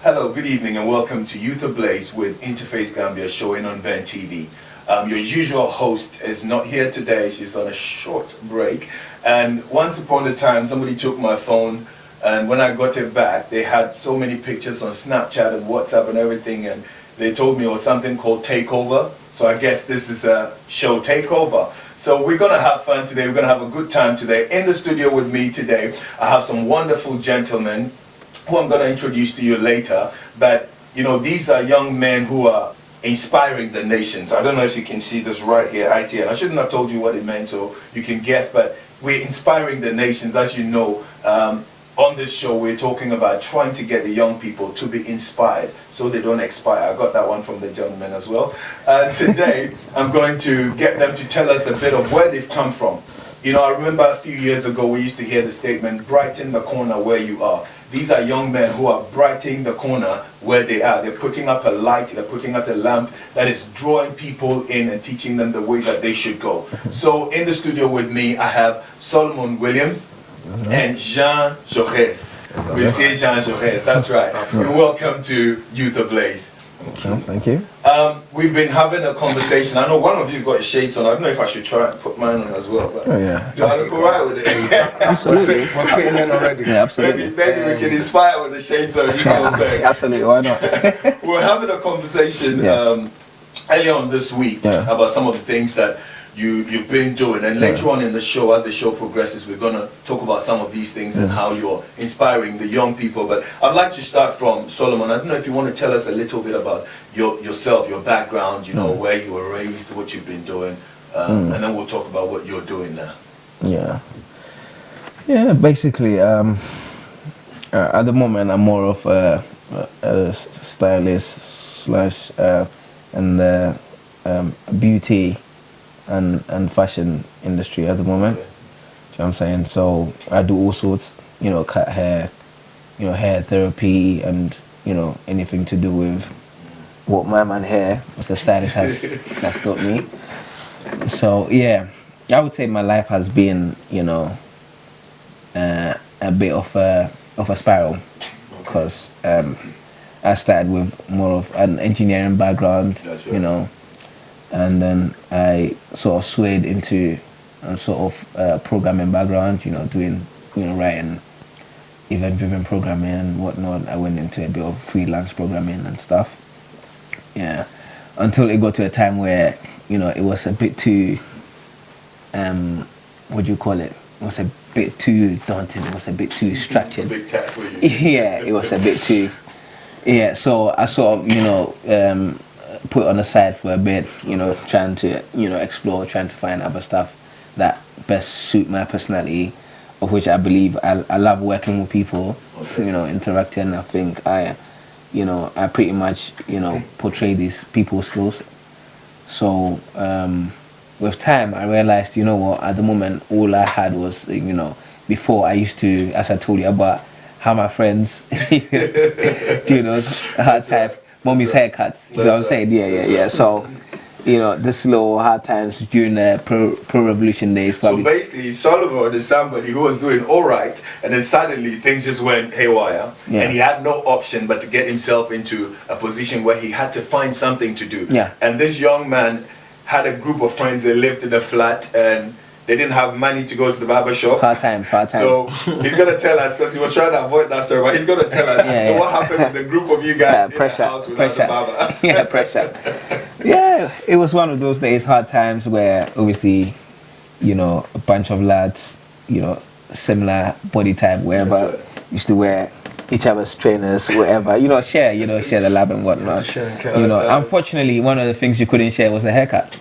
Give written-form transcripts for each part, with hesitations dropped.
Hello, good evening, and welcome to Youth Ablaze with InterFace Gambia showing on Ben TV. Your usual host is not here today. She's on a short break. And once upon a time, somebody took my phone, and when I got it back, they had so many pictures on Snapchat and WhatsApp and everything, and they told me it was something called Takeover. So I guess this is a show Takeover. So we're going to have fun today. We're going to have a good time today. In the studio with me today, I have some wonderful gentlemen who I'm going to introduce to you later. But, you know, these are young men who are inspiring the nations. I don't know if you can see this right here, ITN. I shouldn't have told you what it meant, so you can guess. But we're inspiring the nations. As you know, on this show, we're talking about trying to get the young people to be inspired so they don't expire. I got that one from the gentleman as well. Today, I'm going to get them to tell us a bit of where they've come from. You know, I remember a few years ago, we used to hear the statement, brighten the corner where you are. These are young men who are brightening the corner where they are. They're putting up a light, they're putting up a lamp that is drawing people in and teaching them the way that they should go. So in the studio with me, I have Solomon Williams and Jean15. We say Jean15, that's right. You're welcome to Youth Ablaze. Thank you. We've been having a conversation. I know one of you got shades on. I don't know if I should try and put mine on as well. But do I look alright with it? Absolutely. We're fitting in already. Yeah, absolutely. Maybe we can inspire with the shades on. You see what I'm saying? Absolutely, why not? We're having a conversation earlier on this week about some of the things that you've been doing, and later on in the show, as the show progresses, we're going to talk about some of these things and how you're inspiring the young people. But I'd like to start from Solomon. I don't know if you want to tell us a little bit about yourself, your background, you know, where you were raised, what you've been doing, and then we'll talk about what you're doing now. Yeah, basically, at the moment, I'm more of a stylist slash and beauty and fashion industry at the moment. Do you know what I'm saying? So I do all sorts, you know, cut hair, you know, hair therapy, and, you know, anything to do with what my man here, as the stylist has taught me. So yeah, I would say my life has been, you know, a bit of a spiral, because I started with more of an engineering background, you know, and then I sort of swayed into a sort of programming background, you know, doing, you know, writing, event-driven programming and whatnot. I went into a bit of freelance programming and stuff. Yeah, until it got to a time where, you know, it was a bit too, what do you call it? It was a bit too daunting. It was a bit too stretching. Big task for you. Yeah, it was a bit too. Yeah, so I sort of, you know, put it on the side for a bit, you know, trying to, you know, explore, trying to find other stuff that best suit my personality, of which I believe I love working with people, you know, interacting. I think you know, I pretty much, you know, portray these people skills. So with time, I realized, you know what, at the moment, all I had was, you know, before I used to, as I told you about how my friends do those hard type mommy's haircuts. You know what I'm saying? Yeah. So, you know, this little hard times during the pro-revolution days. Probably. So basically, Solomon is somebody who was doing all right, and then suddenly things just went haywire, and he had no option but to get himself into a position where he had to find something to do. Yeah. And this young man had a group of friends that lived in a flat, and they didn't have money to go to the barber shop. Hard times. So he's going to tell us, because he was trying to avoid that story, but he's going to tell us. What happened with the group of you guys in the house without the barber? Yeah, pressure. Yeah, it was one of those days, hard times, where obviously, you know, a bunch of lads, you know, similar body type, wherever, used to wear each other's trainers, whatever, you know, share the lab and whatnot. You know, unfortunately, one of the things you couldn't share was a haircut.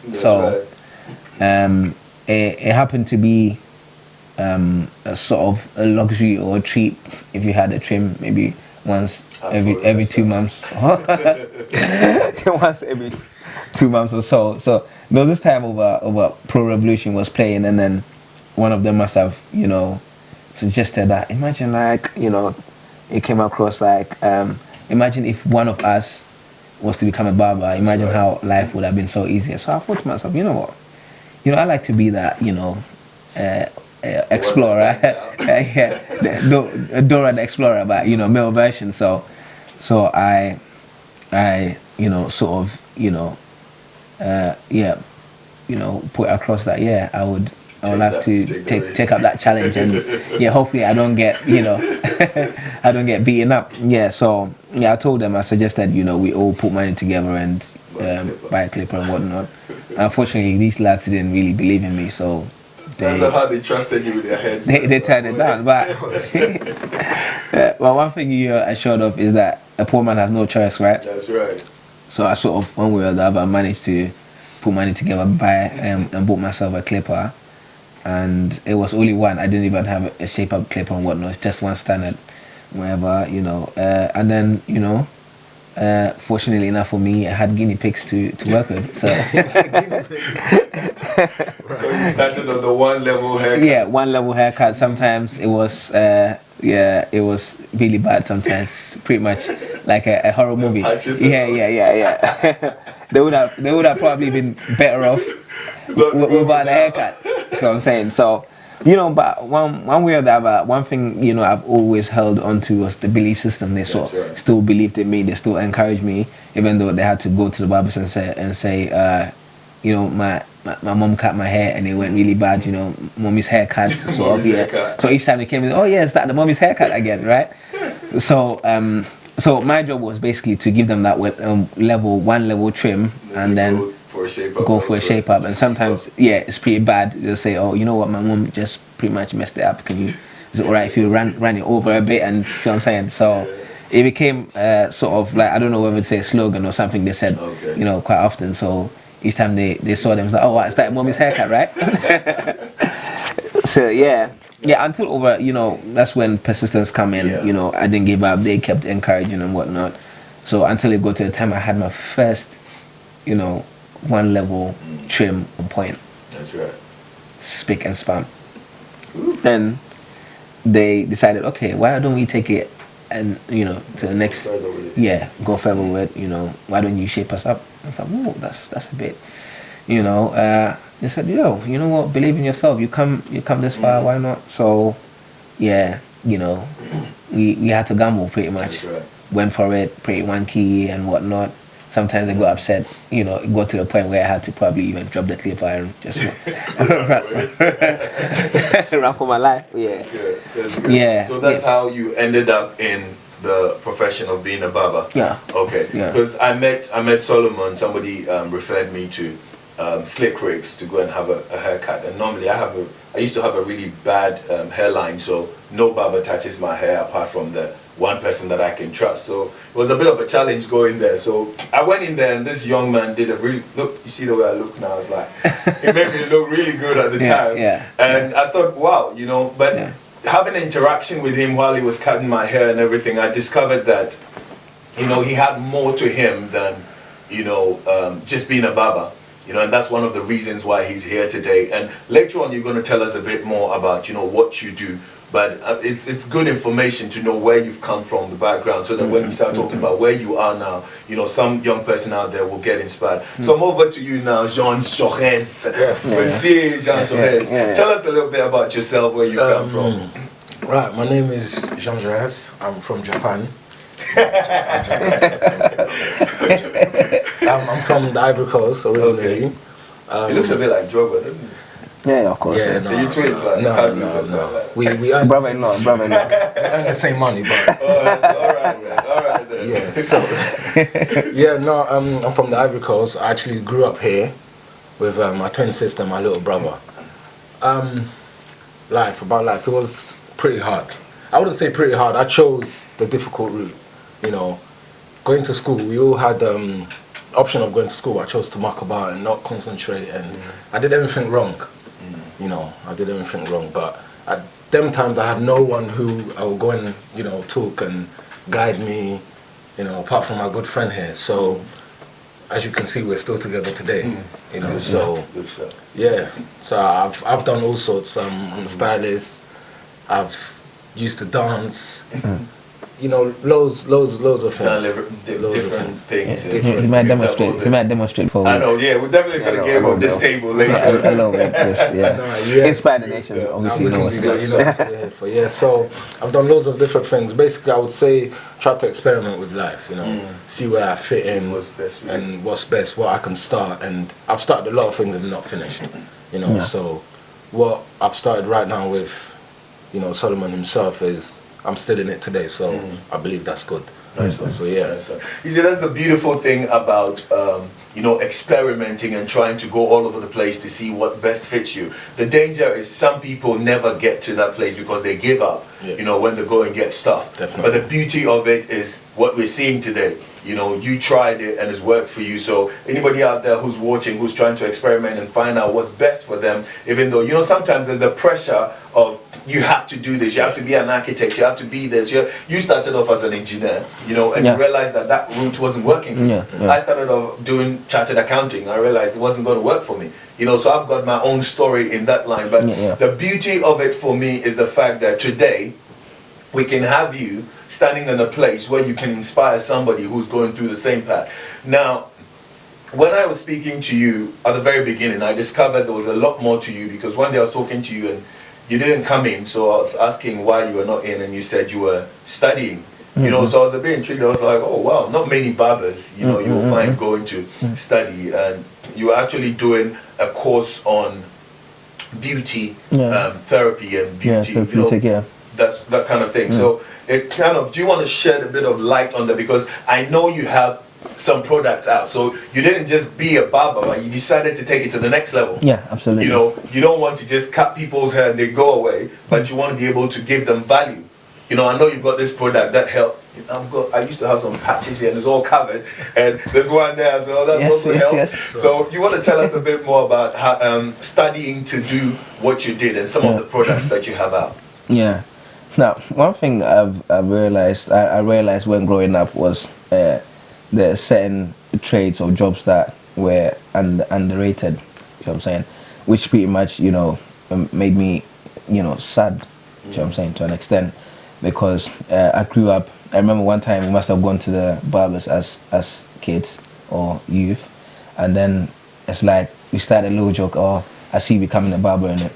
It happened to be a sort of a luxury or a treat if you had a trim maybe once every 2 months. Once every 2 months or so. So there was this time over Pro Revolution was playing, and then one of them must have, you know, suggested that, imagine, like, you know, it came across like, imagine if one of us was to become a barber, imagine how life would have been so easy. So I thought to myself, you know what, you know, I like to be that, you know, explorer, Dora the Explorer, but, you know, male version. So So I sort of, put across that, I would have to take up that challenge, and hopefully I don't get, I don't get beaten up. So I told them, I suggested, we all put money together and buy a clipper and whatnot. Unfortunately, these lads didn't really believe in me, so I don't know how they trusted you with their heads. They turned it down, but well, one thing you're assured of is that a poor man has no choice, right? That's right. So I sort of, one way or the other, managed to put money together, buy and bought myself a clipper, and it was only one. I didn't even have a shape-up clipper and whatnot. It's just one standard, whatever, and then fortunately enough for me, I had guinea pigs to work with. So so you started on the one level haircut. Yeah, one level haircut. Sometimes it was it was really bad. Sometimes pretty much like a horror movie. Yeah. They would have probably been better off without the haircut. That's what I'm saying. So, but one way or the other, one thing, I've always held on to was the belief system. They still believed in me. They still encouraged me, even though they had to go to the barbers and say, my mom cut my hair and it went really bad. Mommy's haircut. So each time they came in, oh yeah, is that the mommy's haircut again, right? So so my job was basically to give them that one level trim, and then go for a shape up. And sometimes it's pretty bad. They'll say, oh, you know what, my mom just pretty much messed it up, is it alright if you ran it over a bit? And you know what I'm saying? So it became sort of like, I don't know whether it's a slogan or something they said quite often. So each time they saw them, it's like, oh, what, is that mommy's haircut, right? So until over, that's when persistence come in. I didn't give up. They kept encouraging and whatnot. So until it got to the time I had my first, one level trim on point. That's right. Spick and span. Then they decided, okay, why don't we take it and to the next, go further with it. Why don't you shape us up? I thought, whoa, that's a bit, they said, yo, you know what, believe in yourself. You come this far, why not? So, we had to gamble pretty much. Right. Went for it, pretty wanky and whatnot. Sometimes I got upset, it got to the point where I had to probably even drop the clipper and just run for my life. Yeah. That's good. Yeah. So that's how you ended up in the profession of being a barber. Yeah. Okay. Because I met Solomon. Somebody referred me to Slick Rigs to go and have a haircut. And normally I used to have a really bad hairline, so no barber touches my hair apart from the one person that I can trust. So it was a bit of a challenge going there. So I went in there, and this young man did a really look. You see the way I look now? It's like it made me look really good at the time. Yeah. And I thought, wow, but having an interaction with him while he was cutting my hair and everything, I discovered that he had more to him than just being a barber. And that's one of the reasons why he's here today. And later on, you're going to tell us a bit more about what you do. But it's good information to know where you've come from, the background, so that when you start talking about where you are now, some young person out there will get inspired. So I'm over to you now, Jean15. Yes. Monsieur Jean15. Tell us a little bit about yourself, where you come from. Right, my name is Jean15. I'm from Japan. I'm from the Ivory Coast originally. Okay. It looks a bit like Drogba, doesn't it? Yeah, of course. Yeah, no, you twins, like cousins or something like that? We earn brother-in-law. we earn the same money, but oh, that's all right, man. All right then. Yeah. So I'm from the Ivory Coast. I actually grew up here with my twin sister, my little brother. Life, it was pretty hard. I wouldn't say pretty hard. I chose the difficult route. Going to school, we all had option of going to school. I chose to muck about and not concentrate, and I did everything wrong. I did everything wrong. But at them times, I had no one who I would go and talk and guide me. Apart from my good friend here. So as you can see, we're still together today. So yeah. So I've done all sorts. I'm a stylist. I've used to dance. you know, loads of things. Different things. He might demonstrate. He might demonstrate for. I know. Yeah, we're definitely gonna get him on this table later. I love it. Yeah. No, yes, Inspire the nations. Obviously, we can do that. You know what we're here for. Yeah. So I've done loads of different things. Basically, I would say try to experiment with life. You know, see where I fit in and what's best, what I can start. And I've started a lot of things and not finished. You know, so what I've started right now with, you know, Solomon himself is I'm still in it today. So I believe that's good. Nice one. So yeah. Nice one. You see, that's the beautiful thing about you know, experimenting and trying to go all over the place to see what best fits you. The danger is some people never get to that place because they give up. You know, when they go and get stuff. Definitely. But the beauty of it is what we're seeing today. You know, you tried it and it's worked for you. So anybody out there who's watching, who's trying to experiment and find out what's best for them, even though, you know, sometimes there's the pressure of you have to do this, you have to be an architect, you have to be this. You started off as an engineer, you know, and you realized that that route wasn't working for you. I started off doing chartered accounting. I realized it wasn't going to work for me. You know, so I've got my own story in that line. But the beauty of it for me is the fact that today we can have you standing in a place where you can inspire somebody who's going through the same path. Now, when I was speaking to you at the very beginning, I discovered there was a lot more to you, because one day I was talking to you and you didn't come in, so I was asking why you were not in, and you said you were studying. You know, so I was a bit intrigued. I was like, oh wow, not many barbers, you know, you'll find going to study, and you were actually doing a course on beauty therapy and beauty, you know, that's that kind of thing. So it kind of, do you want to shed a bit of light on that? Because I know you have some products out, so you didn't just be a barber, but you decided to take it to the next level. Yeah, absolutely. You know, you don't want to just cut people's hair and they go away, but you want to be able to give them value. You know, I know you've got this product that help. I used to have some patches here and it's all covered, and there's one there as well. That's also helped. So you want to tell us a bit more about how, studying to do what you did and some of the products that you have out. Yeah. Now, one thing I've realized, I realized when growing up was there are certain trades or jobs that were underrated, you know what I'm saying, which pretty much, you know, made me, you know, sad, you know what I'm saying, to an extent, because I grew up. I remember one time we must have gone to the barbers as kids or youth, and then it's like we started a little joke, oh, I see you becoming a barber in it.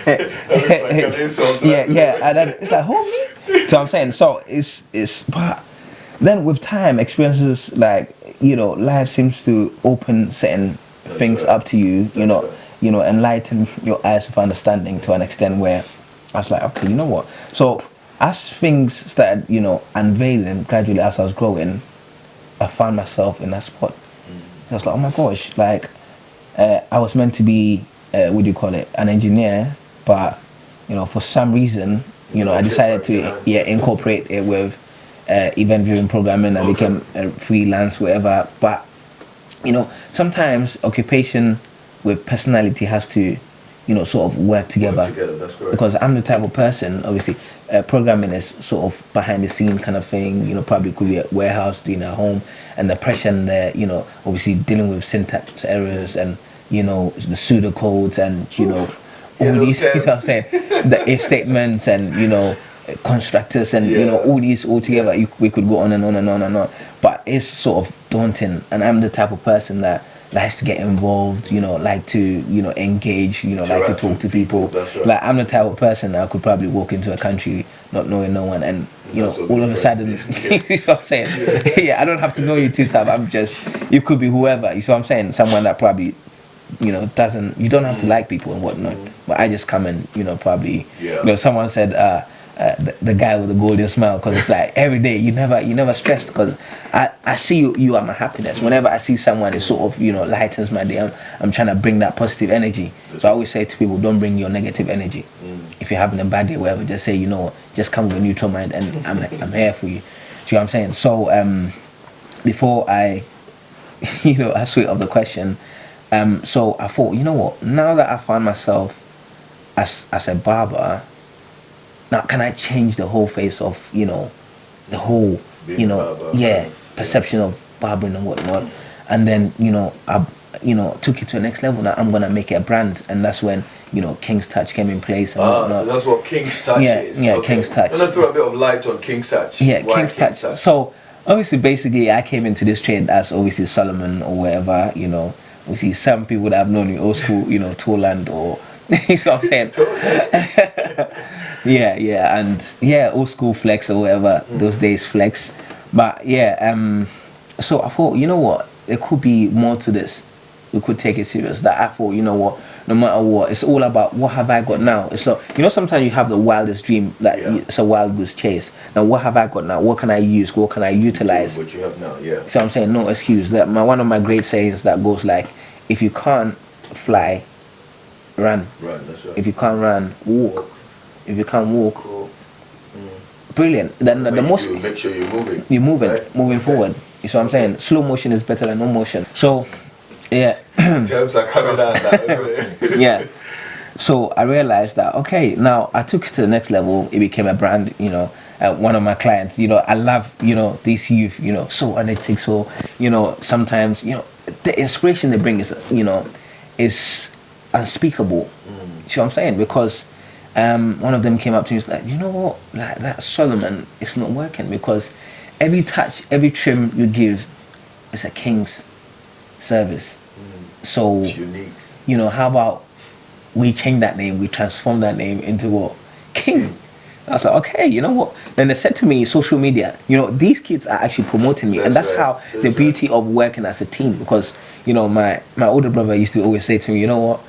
That looks like an insult. Yeah, and then it's like, homie. So you know what I'm saying, so it's but then with time, experiences, like, you know, life seems to open certain things up to you, you know, enlighten your eyes of understanding to an extent where I was like, okay, you know what? So as things started, you know, unveiling gradually as I was growing, I found myself in that spot. I was like, oh my gosh, like I was meant to be, what do you call it, an engineer, but, you know, for some reason, you know, I decided to incorporate it with event viewing programming. I became a freelance, whatever. But, you know, sometimes occupation with personality has to, you know, sort of work together. That's correct. Because I'm the type of person, obviously, programming is sort of behind the scene kind of thing, you know, probably could be a warehouse, doing at home, and the pressure and the, you know, obviously dealing with syntax errors and, you know, the pseudocodes and, you know, all these, you know what I'm saying, the if statements and, you know, constructors and, you know, all these all together. We could go on and on and on and on. But it's sort of daunting, and I'm the type of person that likes to get involved, you know, like to, you know, engage, you know, like to talk to people. Right. Like I'm the type of person that I could probably walk into a country not knowing no one, and, you know, all of a sudden, you see what I'm saying? Yeah, I don't have to know you too tough. I'm just, you could be whoever, you see what I'm saying? Someone that probably, you know, you don't have to like people and whatnot, but I just come and, you know, probably, you know, someone said, the guy with the golden smile, because it's like every day you never stressed, because I see you are my happiness. Whenever I see someone, it sort of, you know, lightens my day. I'm trying to bring that positive energy. So I always say to people, don't bring your negative energy. If you're having a bad day, whatever, just say, you know what, just come with a neutral mind, and I'm here for you. See what I'm saying? So before I you know, I switch up the question, so I thought, you know what, now that I found myself as a barber, now can I change the whole face of, you know, the whole, you know, perception of barbering and whatnot. And then, you know, took it to the next level. Now I'm gonna make it a brand, and that's when King's Touch came in place. And so that's what King's Touch is. Yeah, Okay. King's Touch. I'm gonna throw a bit of light on King's Touch. Yeah, Why King's Touch. So obviously, basically, I came into this trade as obviously Solomon or whatever. Obviously, some people that have known me old school, Tourland or you know what I'm saying. yeah, and old school flex or whatever. Those days flex, but so I thought, what, there could be more to this. We could take it serious. That I thought, what, no matter what, it's all about what have I got now. It's like, sometimes you have the wildest dream that it's a wild goose chase. Now, what have I got now? What can I use? What can I utilize? What you have now, yeah. So I'm saying no excuse. That one of my great sayings that goes like, if you can't fly, run. Run, that's right. If you can't run, walk. If you can't walk, brilliant. Then the most make sure you're moving. You're moving, right? moving forward. You see what I'm saying? Slow motion is better than no motion. So, yeah. Terms are coming down now. Yeah. So I realized that now I took it to the next level. It became a brand. One of my clients. I love these youth. So energetic. So sometimes the inspiration they bring is unspeakable. You see what I'm saying? Because one of them came up to me and was like, you know what, like that Solomon, it's not working because every touch, every trim you give is a king's service. So It's unique. How about we change that name, we transform that name into what? King. I was like, okay, you know what? Then they said to me, social media, these kids are actually promoting me. And that's right. how the beauty of working as a team. Because, my older brother used to always say to me, you know what?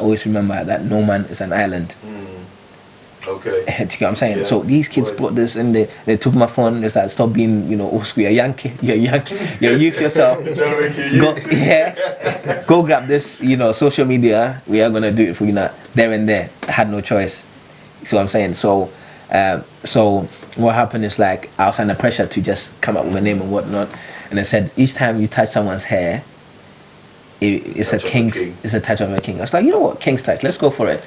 Always remember that no man is an island. Okay. Do you get what I'm saying? Yeah. So these kids brought this and they took my phone. They started, stop being, old school. You're young kid. You're youth yourself. Go grab this, social media. We are gonna do it for you now. There and there. I had no choice. See what I'm saying? So what happened is like I was under pressure to just come up with a name and whatnot. And they said each time you touch someone's hair, it's a touch of a king. I was like, you know what, King's Touch. Let's go for it.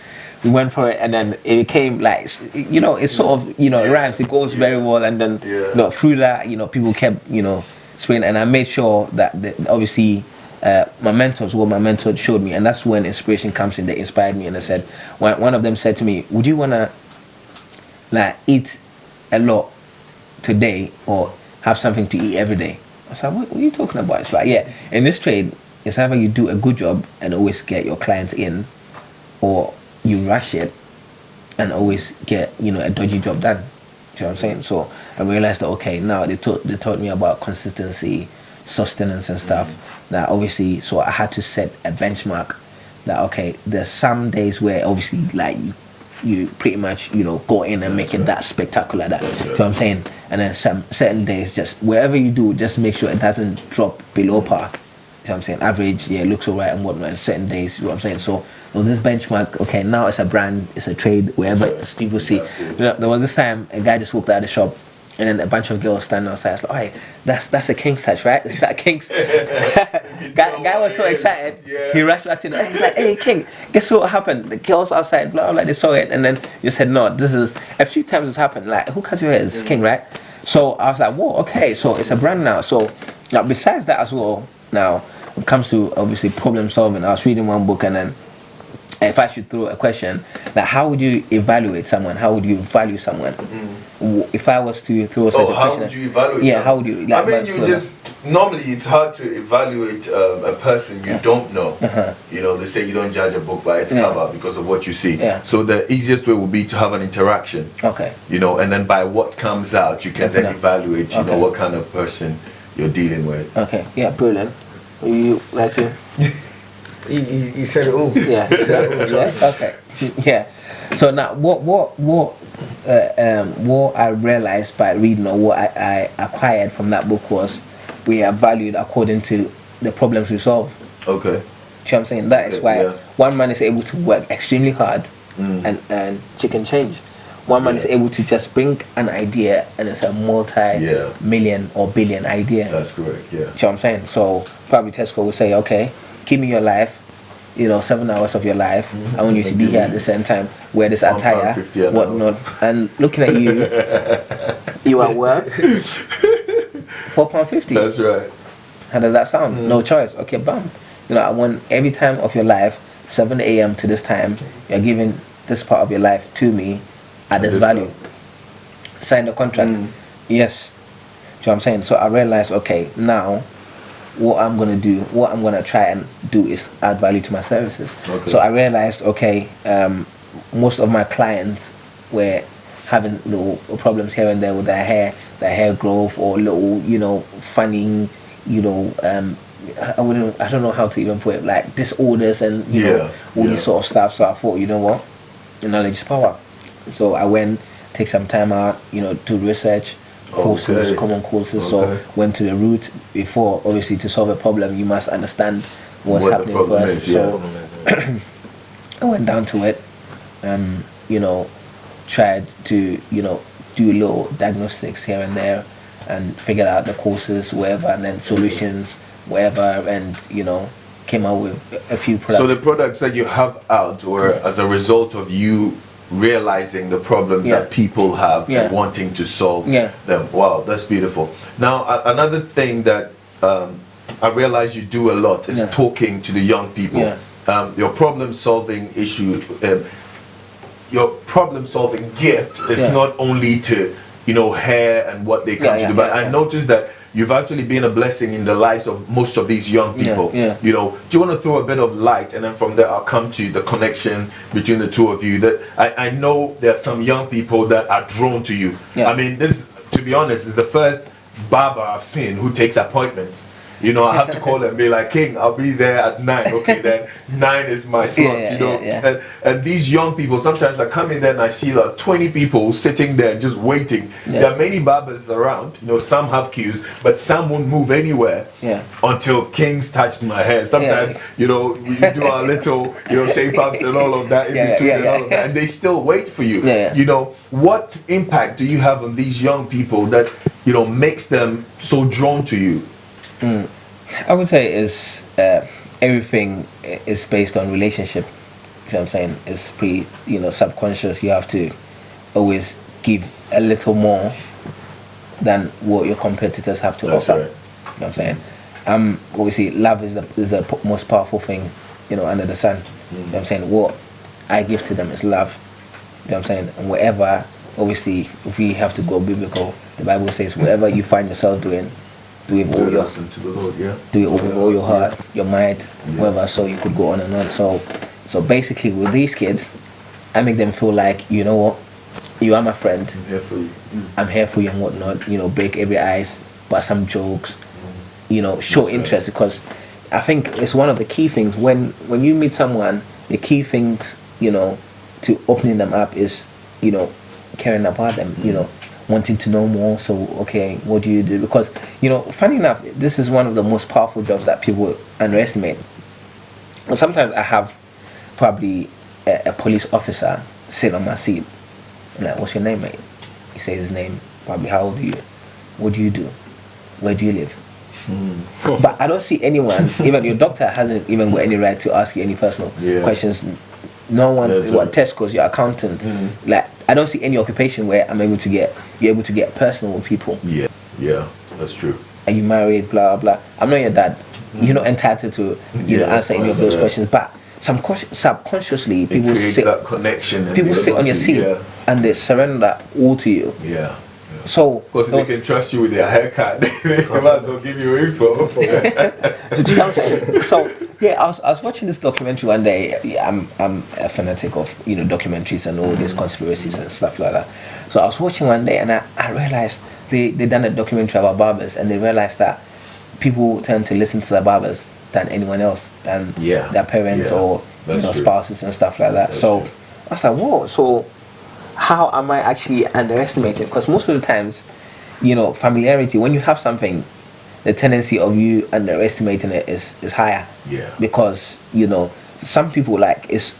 We went for it, and then it became like, it's sort of, it rhymes. It goes very well, and then through that, people kept, spraying, and I made sure that obviously my mentors showed me, and that's when inspiration comes in. They inspired me, and they said, one of them said to me, would you wanna like eat a lot today or have something to eat every day? I was like, what are you talking about? It's like, yeah, in this trade, it's either you do a good job and always get your clients in, or you rush it and always get a dodgy job done. You know what I'm saying? So I realized that now they taught me about consistency, sustenance and stuff. That obviously, so I had to set a benchmark. That there's some days where obviously like you pretty much go in and make it that spectacular. That you know what I'm saying? And then some certain days, just wherever you do, just make sure it doesn't drop below par. You know what I'm saying? Average, it looks alright and whatnot. And certain days, you know what I'm saying? So this benchmark, now it's a brand, it's a trade, wherever people see. There was this time a guy just walked out of the shop, and then a bunch of girls standing outside. I was like, "Oh, that's a King's Touch, right? Is that King's?" guy was so excited. Yeah. He rushed back in. He's like, "Hey, King, guess what happened? The girls outside, blah blah, they saw it, and then you said, no, this is a few times it's happened. Like, who cuts your hair? It's King, right?" So I was like, "Whoa, okay, so it's a brand now." So now, besides that as well, now when it comes to obviously problem solving, I was reading one book, and then if I should throw a question, like how would you evaluate someone? How would you value someone? If I was to throw such a question, how would you evaluate someone? How would you? Like, normally it's hard to evaluate a person you don't know. They say you don't judge a book by its cover because of what you see. So the easiest way would be to have an interaction. Okay. And then by what comes out, you can then evaluate, what kind of person you're dealing with. Okay. Yeah, brilliant. Would you like to? He said it all. Yeah. Okay. Yeah. So now, what I realized by reading, or what I acquired from that book, was we are valued according to the problems we solve. Okay. You know what I'm saying? That is why one man is able to work extremely hard and chicken change. One man is able to just bring an idea, and it's a multi-million or billion idea. That's correct. Yeah. You know what I'm saying? So probably Tesco will say, okay, give me your life, 7 hours of your life. I want you to be here at the same time, wear this attire, whatnot. And looking at you, you are worth £4.50. That's right. How does that sound? No choice. Okay, bam. I want every time of your life, 7 a.m. to this time, you're giving this part of your life to me at this value. Sign the contract. Yes. Do you know what I'm saying? So I realized, okay, now what I'm gonna try and do is add value to my services. Okay. So I realized, okay, most of my clients were having little problems here and there with their hair growth, or little, funny, I don't know how to even put it, like disorders and all this sort of stuff. So I thought, you know what, knowledge is power. So I went, take some time out, do research, courses, common courses. So went to the root before, obviously, to solve a problem, you must understand what's happening first. So I went down to it, tried to do little diagnostics here and there, and figured out the courses, wherever, and then solutions, wherever, and came out with a few products. So the products that you have out were as a result of you realizing the problems that people have and wanting to solve them. Wow, that's beautiful. Now another thing that I realize you do a lot is talking to the young people. Your problem solving issue, your problem solving gift is not only to hair and what they come to do, but I noticed that you've actually been a blessing in the lives of most of these young people. Do you want to throw a bit of light, and then from there I'll come to the connection between the two of you? That I know there are some young people that are drawn to you. I mean, this, to be honest, is the first barber I've seen who takes appointments. I have to call and be like, King, I'll be there at 9. Okay, then 9 is my slot, And these young people, sometimes I come in there and I see like 20 people sitting there just waiting. There are many barbers around, some have queues, but some won't move anywhere until King's touched my hair. Sometimes, we do our little, shape ups and all of that in between and all of that, and they still wait for you. What impact do you have on these young people that, makes them so drawn to you? I would say is everything is based on relationship. You know what I'm saying? It's pretty, subconscious. You have to always give a little more than what your competitors have to offer. Right. You know what I'm saying? Obviously, love is the most powerful thing, under the sun. You know what I'm saying? What I give to them is love. You know what I'm saying? And whatever, obviously, if we have to go biblical, the Bible says, whatever you find yourself doing, do it with all your heart, your mind, whatever. So you could go on and on. So basically, with these kids, I make them feel like, you know what, you are my friend. I'm here for you. I'm here for you and whatnot. Break every ice, but some jokes. Show interest, because I think it's one of the key things when you meet someone. The key things, to opening them up is, caring about them. Wanting to know more. So okay, what do you do? Because funny enough, this is one of the most powerful jobs that people underestimate. Well, sometimes I have probably a police officer sit on my seat. I'm like, what's your name, mate? He says his name. Probably, how old are you? What do you do? Where do you live? But I don't see anyone, even your doctor hasn't even got any right to ask you any personal questions. No one, test scores, your accountant. Like, I don't see any occupation where I'm able to get personal with people. Yeah, that's true. Are you married? Blah blah. I'm not your dad. You're not entitled to answer any of those questions. But subconsciously, people sit that connection. People sit on your seat and they surrender all to you. So, because they can trust you with their haircut, they might as well give you info. So I was watching this documentary one day. I'm a fanatic of documentaries and all these conspiracies and stuff like that. So I was watching one day and I realized they done a documentary about barbers, and they realized that people tend to listen to the barbers than anyone else, than their parents or spouses and stuff like that. So I was like, whoa. So how am I actually underestimating? Because most of the times, familiarity, when you have something, the tendency of you underestimating it is higher. Because some people, like, is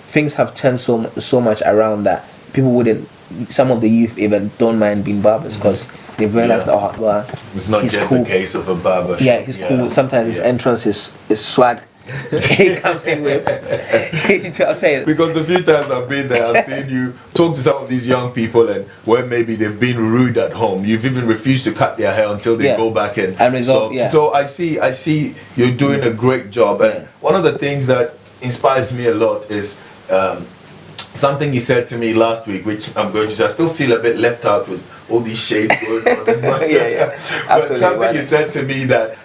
things have turned so much around that people wouldn't. Some of the youth even don't mind being barbers because they've realized, it's not just cool. a case of a barber. He's cool. Sometimes his entrance is swag. he comes in with. I'm saying. Because a few times I've been there, I've seen you talk to some of these young people, and where maybe they've been rude at home, you've even refused to cut their hair until they go back in. And resolve, so I see you're doing a great job. And one of the things that inspires me a lot is something you said to me last week, which I'm going to say, I still feel a bit left out with all these shades going on. But something you said to me that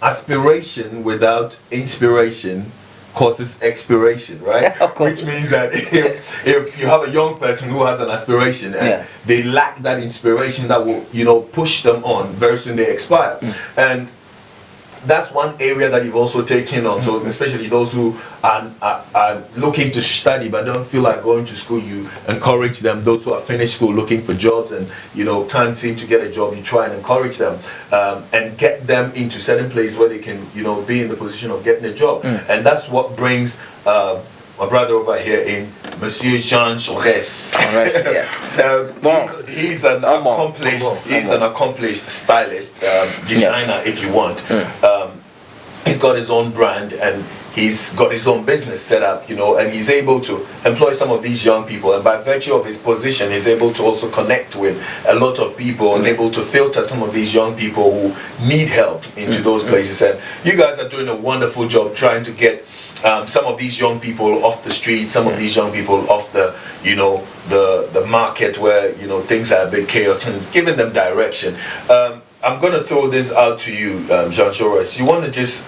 aspiration without inspiration causes expiration, right? Which means that if you have a young person who has an aspiration and they lack that inspiration that will, push them on, very soon they expire. And that's one area that you've also taken on. So especially those who are looking to study but don't feel like going to school, you encourage them. Those who have finished school looking for jobs and can't seem to get a job, you try and encourage them and get them into certain places where they can be in the position of getting a job. And that's what brings my brother over here in Monsieur Jun15. He's an accomplished stylist, designer, if you want. He's got his own brand and he's got his own business set up, and he's able to employ some of these young people, and by virtue of his position he's able to also connect with a lot of people and able to filter some of these young people who need help into those places. And you guys are doing a wonderful job trying to get some of these young people off the street, some of these young people off the the market where things are a bit chaos, and giving them direction. I'm going to throw this out to you, Jean-Joris. You want to just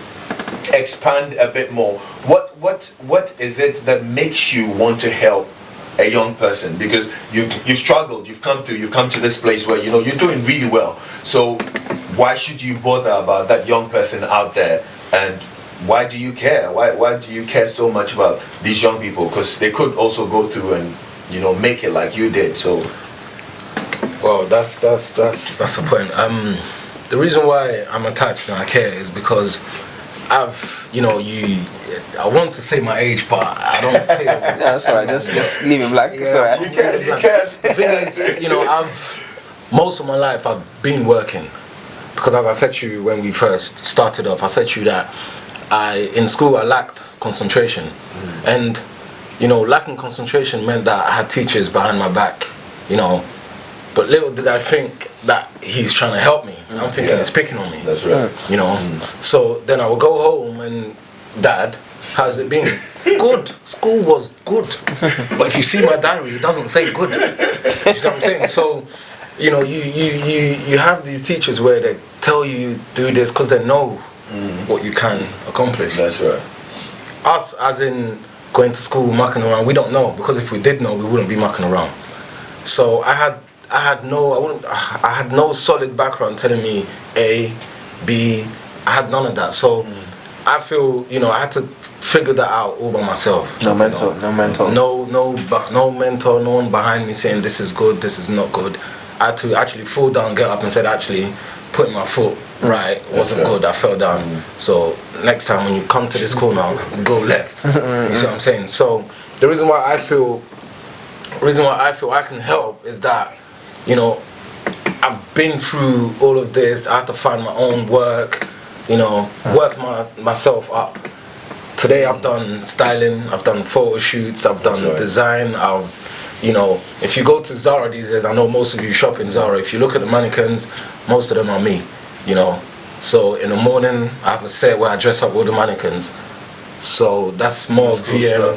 expand a bit more. What is it that makes you want to help a young person? Because you've struggled, you've come to this place where you're doing really well. So why should you bother about that young person out there? And why do you care? Why do you care so much about these young people? Because they could also go through and make it like you did. So well, that's the point. The reason why I'm attached and I care is because I've, I want to say my age, but I don't feel. Yeah, that's all right. Just leave it blank. Yeah, right. You can. The thing is, most of my life I've been working, because as I said to you when we first started off, I said to you that in school I lacked concentration, and lacking concentration meant that I had teachers behind my back, but little did I think that he's trying to help me. I'm thinking he's picking on me. That's right. So then I would go home and, Dad, how's it been? Good. School was good. But if you see my diary, it doesn't say good. You know what I'm saying? So, you have these teachers where they tell you do this because they know what you can accomplish. That's right. Us, as in going to school, mucking around, we don't know, because if we did know, we wouldn't be mucking around. So I had no solid background telling me A, B. I had none of that. So I feel I had to figure that out all by myself. No mentor. No mentor, no one behind me saying this is good, this is not good. I had to actually fall down, get up and said actually putting my foot right wasn't good. I fell down. So next time when you come to this corner, go left. You see what I'm saying? So the reason why I feel I can help is that I've been through all of this. I had to find my own work, work myself up. Today I've done styling, I've done photo shoots, I've done design. If you go to Zara these days, I know most of you shop in Zara. If you look at the mannequins, most of them are me. So in the morning I have a set where I dress up all the mannequins. So that's more VM.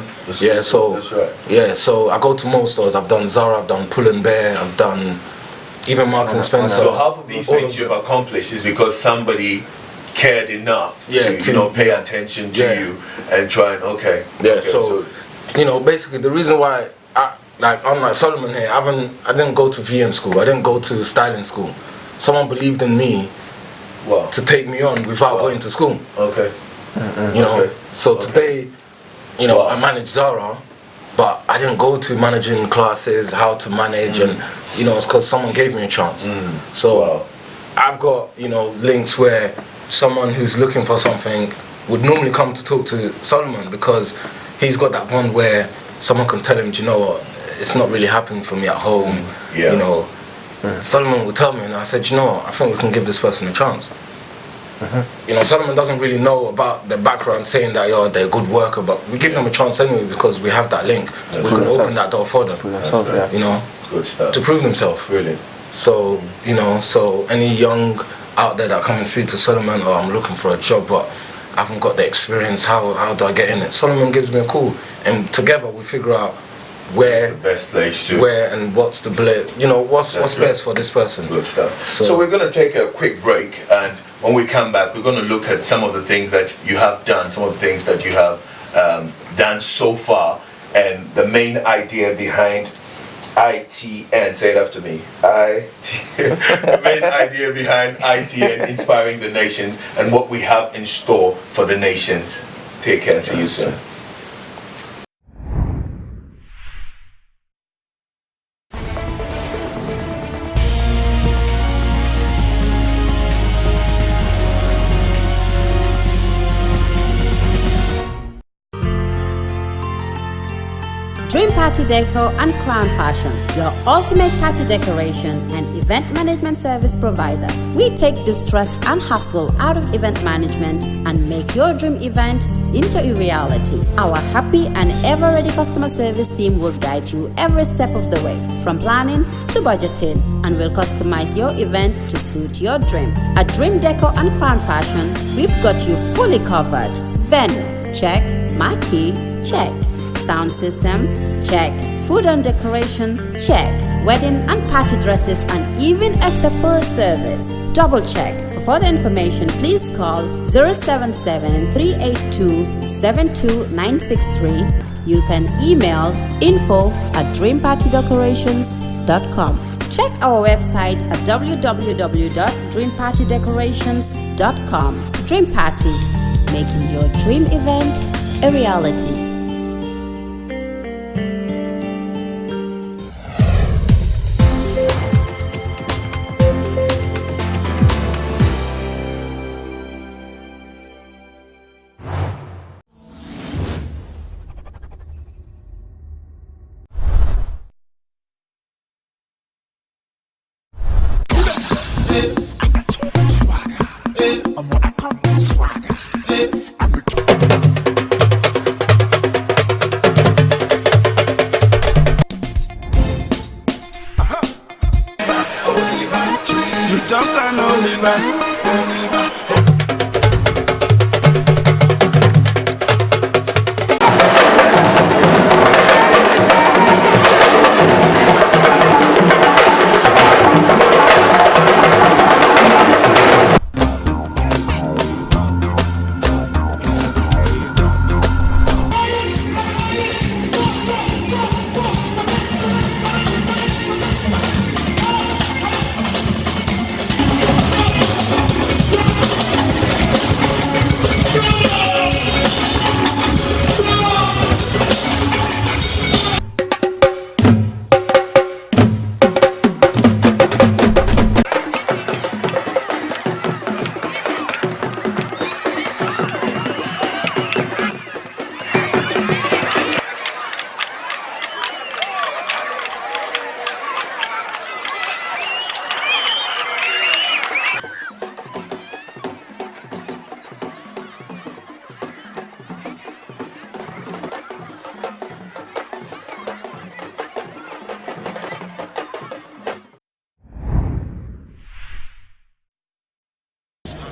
So I go to most stores. I've done Zara, I've done Pull & Bear, I've done even Marks and Spencer. So half of these things you've accomplished is because somebody cared enough to pay attention to you and try and so basically the reason why unlike Solomon here, I didn't go to VM school, I didn't go to styling school. Someone believed in me to take me on without going to school. So today, I manage Zara, but I didn't go to managing classes, how to manage, and it's because someone gave me a chance. So I've got links where someone who's looking for something would normally come to talk to Solomon, because he's got that bond where someone can tell him, do you know what, it's not really happening for me at home. Solomon would tell me, and I said, you know what, I think we can give this person a chance. You know, Solomon doesn't really know about the background saying that they're a good worker, but we give them a chance anyway because we have that link. We can open that door for them. You know, good stuff. To prove themselves. Brilliant. So, you know, so any young out there that come and speak to Solomon, or I'm looking for a job but I haven't got the experience, how do I get in it? Solomon gives me a call and together we figure out where the best place to and what's the what's best for this person. Good stuff. So we're going to take a quick break, and when we come back we're going to look at some of the things that you have done, some of the things that you have done so far, and the main idea behind ITN. Say it after me. The main idea behind ITN, inspiring the nations, and what we have in store for the nations. Take care and see you soon. Dream Party Deco and Crown Fashion, your ultimate party decoration and event management service provider. We take the stress and hustle out of event management and make your dream event into a reality. Our happy and ever-ready customer service team will guide you every step of the way, from planning to budgeting, and will customize your event to suit your dream. At Dream Deco and Crown Fashion, we've got you fully covered. Venue, check. Marquee, check. Sound system, check. Food and decoration, check. Wedding and party dresses and even a chauffeur service, double check. For further information, please call 077-382-72963. You can email info@dreampartydecorations.com. Check our website at www.dreampartydecorations.com. Dream Party, making your dream event a reality.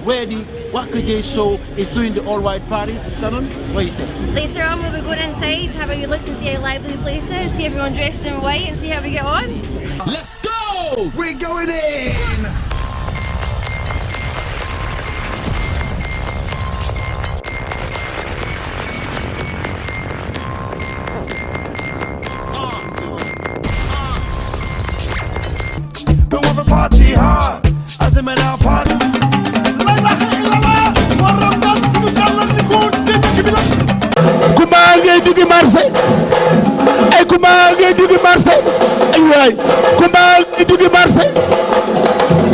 Where the Wakaje show is doing the all-white party. Shannon, what do you say? Later on we'll be going inside, have a look and see how lively the place is, see everyone dressed in white and see how we get on. Let's go! We're going in! We want to party hard, as a man our party. Kumba ngay duggi marché ay kumba ngay duggi marché ay waay kumba ngay duggi marché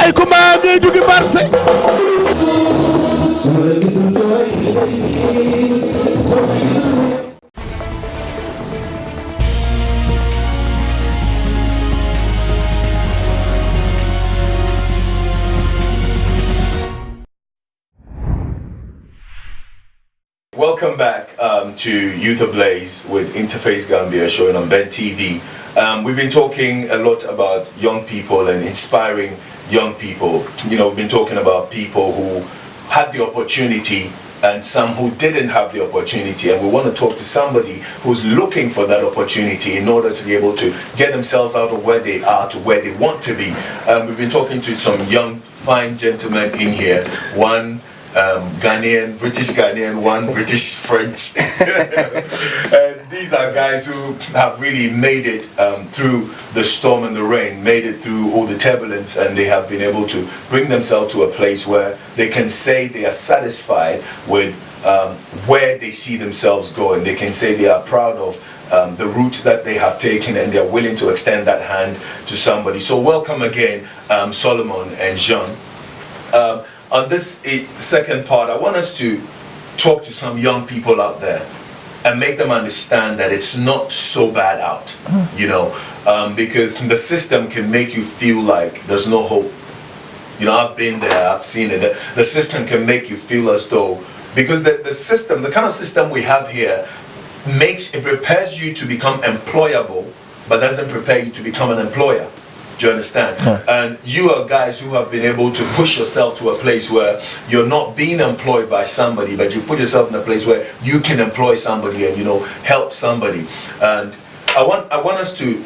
ay kumba ngay duggi marché. welcome back to Youth Ablaze with InterFace Gambia showing on Ben TV. We've been talking a lot about young people and inspiring young people. You know, we've been talking about people who had the opportunity and some who didn't have the opportunity, and we want to talk to somebody who's looking for that opportunity in order to be able to get themselves out of where they are to where they want to be. We've been talking to some young, fine gentlemen in here. One Ghanaian, British Ghanaian, one British French. And these are guys who have really made it through the storm and the rain, made it through all the turbulence, and they have been able to bring themselves to a place where they can say they are satisfied with where they see themselves going. They can say they are proud of the route that they have taken, and they're willing to extend that hand to somebody. So welcome again, Solomon and Jean. On this second part, I want us to talk to some young people out there and make them understand that it's not so bad out, you know, because the system can make you feel like there's no hope. You know, I've been there, I've seen it. The system can make you feel as though, because the system, the kind of system we have here, it prepares you to become employable, but doesn't prepare you to become an employer. Do you understand? And you are guys who have been able to push yourself to a place where you're not being employed by somebody, but you put yourself in a place where you can employ somebody and, you know, help somebody. And I want us to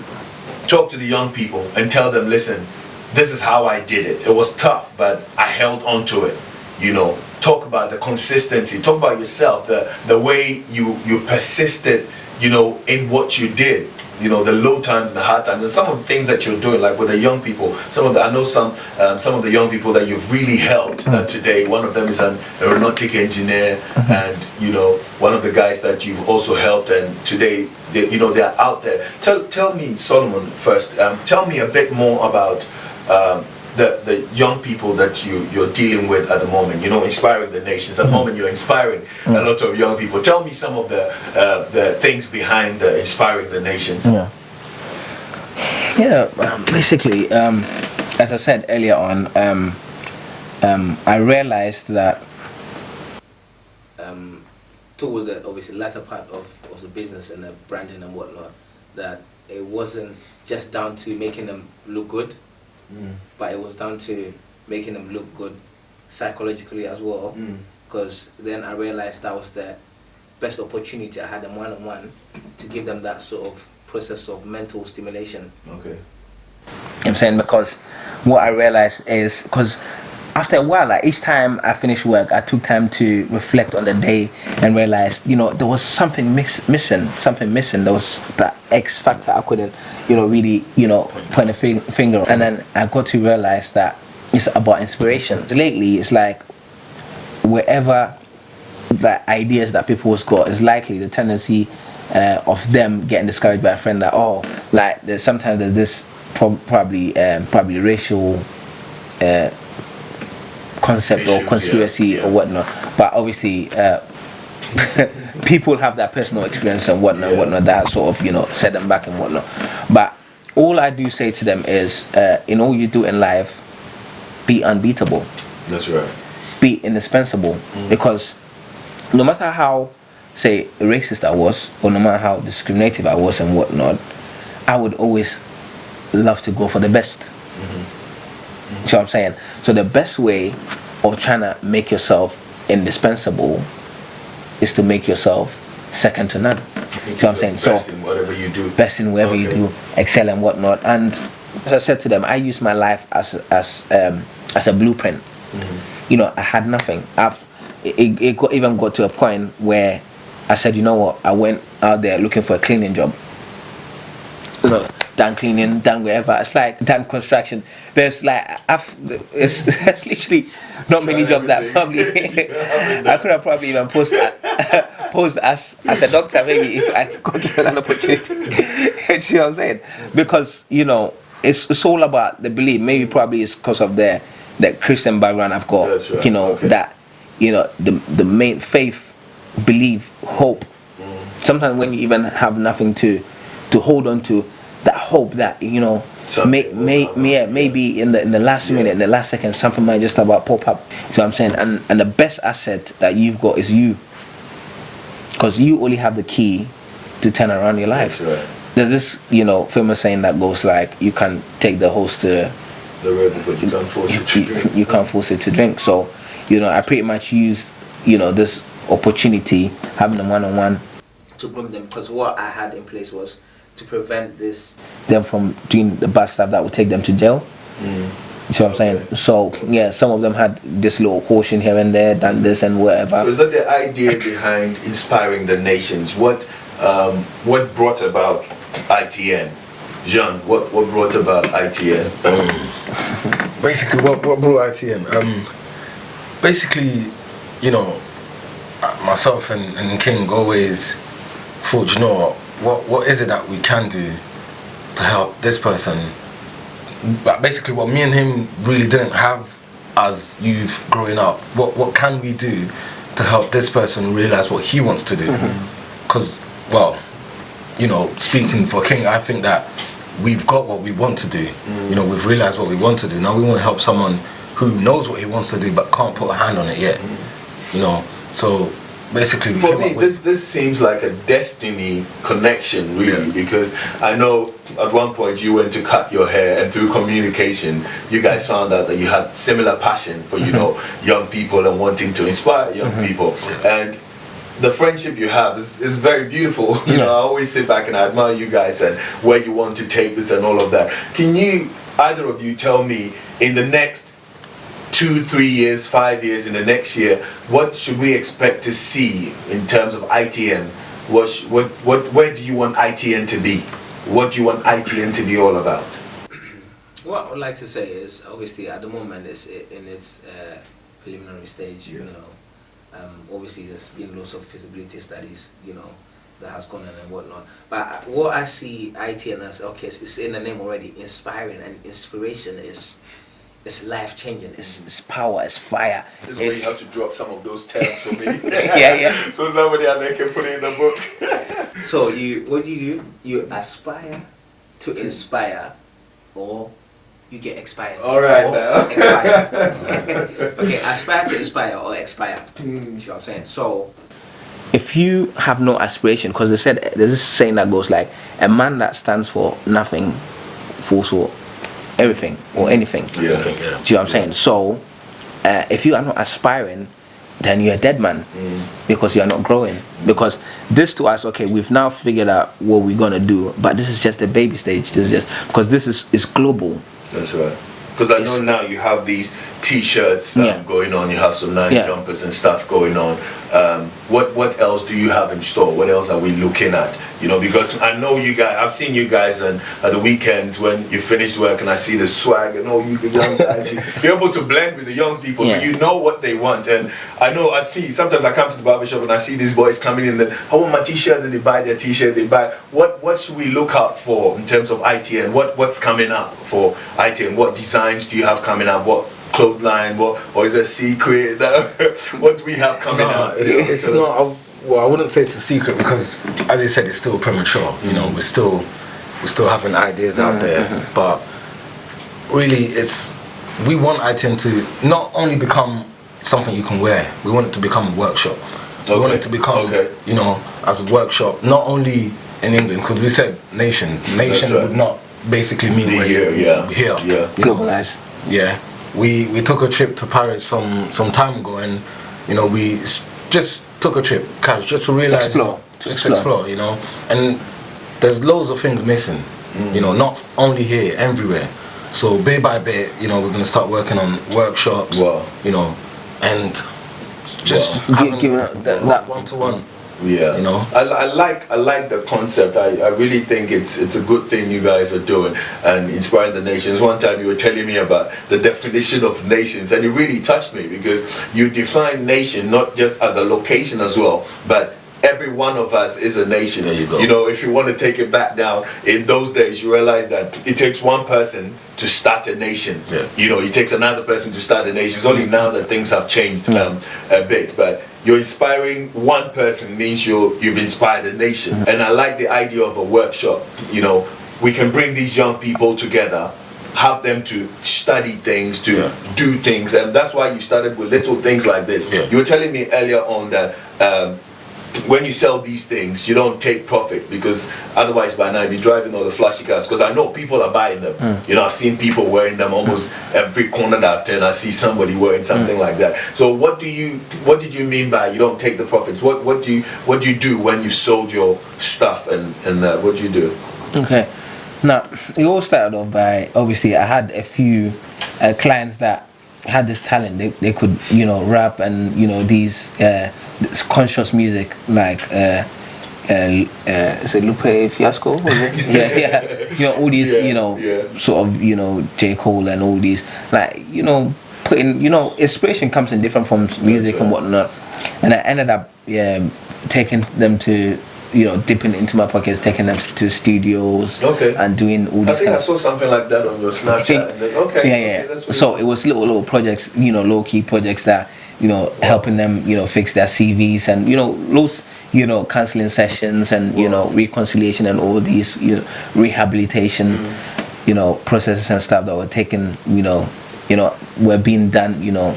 talk to the young people and tell them, listen, this is how I did it. It was tough, but I held on to it. You know, talk about the consistency, talk about yourself, the way you persisted, you know, in what you did. You know, the low times and the hard times, and some of the things that you're doing, like with the young people. I know some of the young people that you've really helped today. One of them is an aeronautic engineer, and you know, one of the guys that you've also helped. And today, they're out there. Tell me, Solomon, first. Tell me a bit more about the young people that you're dealing with at the moment. You know, inspiring the nations. At the moment, you're inspiring a lot of young people. Tell me some of the things behind inspiring the nations. Basically, as I said earlier on, I realized that towards the obviously latter part of the business and the branding and whatnot, that it wasn't just down to making them look good. But it was down to making them look good psychologically as well, because then I realized that was the best opportunity I had them one-on-one to give them that sort of process of mental stimulation. Okay. I'm saying, because what I realized is, because after a while, like each time I finished work, I took time to reflect on the day and realized, you know, there was something missing. There was that X factor I couldn't, you know, really, you know, point a finger on. And then I got to realize that it's about inspiration. Lately, it's like wherever the ideas that people's got is likely the tendency of them getting discouraged by a friend that, like there's this probably racial concept or conspiracy or whatnot, but obviously people have that personal experience and whatnot that sort of, you know, set them back and whatnot. But all I do say to them is, in all you do in life, be unbeatable. That's right. Be indispensable, because no matter how, say, racist I was, or no matter how discriminative I was and whatnot, I would always love to go for the best. See what I'm saying? So the best way of trying to make yourself indispensable is to make yourself second to none. See what I'm saying? Best in whatever you do. Best in whatever you do, excel and whatnot. And as I said to them, I use my life as a blueprint. You know, I had nothing. It even got to a point where I said, you know what? I went out there looking for a cleaning job. You know, done cleaning, done wherever. It's like done construction. There's like it's literally not many jobs that probably I could have probably even posed as a doctor, maybe, if I could get an opportunity. You see what I'm saying? Because, you know, it's all about the belief. Maybe probably it's because of the Christian background I've got. That's right. You know, that, you know, the main faith, belief, hope. Sometimes when you even have nothing to hold on to, that hope that, you know, maybe in the last minute, in the last second, something might just about pop up. So I'm saying, and the best asset that you've got is you. because you only have the key to turn around your life. That's right. There's this, famous saying that goes like, you can take the horse to the river, but you can't force it to drink. You can't force it to drink. So, I pretty much used, this opportunity, having them one-on-one, to groom them, because what I had in place was to prevent them from doing the bad stuff that would take them to jail. You see what I'm saying? So yeah, some of them had this little caution here and there, done this and whatever. So is that the idea behind inspiring the nations? What brought about ITN? Jean, what brought about ITN? Basically, what brought ITN? Basically, myself and King always thought, what is it that we can do to help this person? But basically, what me and him really didn't have as youth growing up. What can we do to help this person realize what he wants to do? Because, speaking for King, I think that we've got what we want to do. We've realized what we want to do. Now we want to help someone who knows what he wants to do but can't put a hand on it yet. So basically, for me, this seems like a destiny connection, really, because I know at one point you went to cut your hair, and through communication, you guys found out that you had similar passion for young people and wanting to inspire young people, and the friendship you have is very beautiful. I always sit back and I admire you guys and where you want to take this and all of that. Can you, either of you, tell me in the next 2, 3 years, 5 years, in the next year, what should we expect to see in terms of ITN? Where do you want ITN to be? What do you want ITN to be all about? What I would like to say is, obviously, at the moment, it's in its preliminary stage. Obviously, there's been lots of feasibility studies, that has gone on and whatnot. But what I see ITN as, it's in the name already, inspiring, and inspiration is. It's life-changing. It's power. It's fire. This is where you have to drop some of those terms for me. Yeah. So somebody out there can put it in the book. So what do? You aspire to inspire, or you get expired. All right now. Expire. Okay, aspire to inspire or expire. You know what I'm saying? So if you have no aspiration, because there's this saying that goes like, a man that stands for nothing falls for everything or anything. Do you know what I'm saying? So if you are not aspiring, then you're a dead man, because you're not growing. Because this to us, we've now figured out what we're gonna do, but this is just a baby stage. This is just because this is global. That's right. Because I know now you have these T-shirts going on. You have some nice jumpers and stuff going on. What else do you have in store? What else are we looking at? Because I know you guys. I've seen you guys at the weekends when you finish work, and I see the swag and all you the young guys. You're able to blend with the young people, so you know what they want. And I see. Sometimes I come to the barbershop and I see these boys coming in. I want my T-shirt, and they buy their T-shirt. They buy. What should we look out for in terms of ITN? What's coming up for ITN? What designs do you have coming up? What clothesline? Or is it a secret? What do we have coming up? It's not. Well, I wouldn't say it's a secret, because, as you said, it's still premature. We're still having ideas out there. But really, we want ITN to not only become something you can wear. We want it to become a workshop. We want it to become, as a workshop, not only in England, because we said nation. Nation would not basically mean we're here. Globalized. Yeah. We took a trip to Paris some time ago, and we just took a trip, just to realize, explore, and there's loads of things missing, not only here, everywhere. So bit by bit, we're gonna start working on workshops, and just giving that one-to-one. I like the concept. I really think it's a good thing you guys are doing and inspiring the nations. One time you were telling me about the definition of nations, and it really touched me, because you define nation not just as a location as well, but every one of us is a nation. There you go. If you want to take it back down, in those days you realize that it takes one person to start a nation. It takes another person to start a nation. It's only now that things have changed a bit, but you're inspiring one person means you've inspired a nation. And I like the idea of a workshop. We can bring these young people together, have them to study things, to do things, and that's why you started with little things like this. You were telling me earlier on that when you sell these things, you don't take profit, because otherwise by now you'd be driving all the flashy cars, because I know people are buying them. You know, I've seen people wearing them almost every corner that I've turned. I see somebody wearing something like that. So what did you mean by you don't take the profits? What do you do when you sold your stuff, and what do you do? Okay, now it all started off by, obviously I had a few clients that had this talent. They could, you know, rap and, you know, these this conscious music, like is it Lupe Fiasco? Was it? yeah, you know, all these, you know, sort of, you know, J. Cole and all these, like, you know, putting, you know, inspiration comes in different forms, music and whatnot, and I ended up taking them to, you know, dipping into my pockets, taking them to studios, and doing all these. I think I saw something like that on your Snapchat. And then, yeah. That's so really it was little projects, you know, low key projects that, you know, helping them, you know, fix their CVs, and, you know, those, you know, counseling sessions, and you know, reconciliation, and all these, you know, rehabilitation, you know, processes and stuff that were taken, you know, were being done, you know,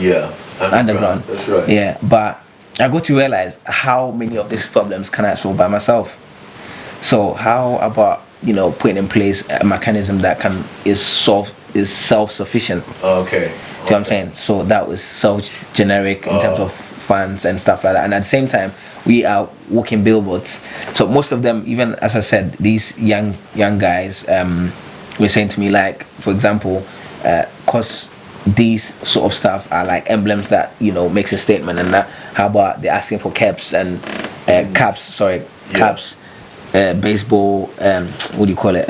underground. That's right. Yeah, but I got to realize how many of these problems can I solve by myself. So how about, you know, putting in place a mechanism that is self-sufficient. Okay. See what I'm saying? So that was so generic in terms of funds and stuff like that. And at the same time, we are walking billboards. So most of them, even as I said, these young guys were saying to me, like, for example, cause these sort of stuff are like emblems that, you know, makes a statement, and that, how about they're asking for caps and caps, baseball, what do you call it,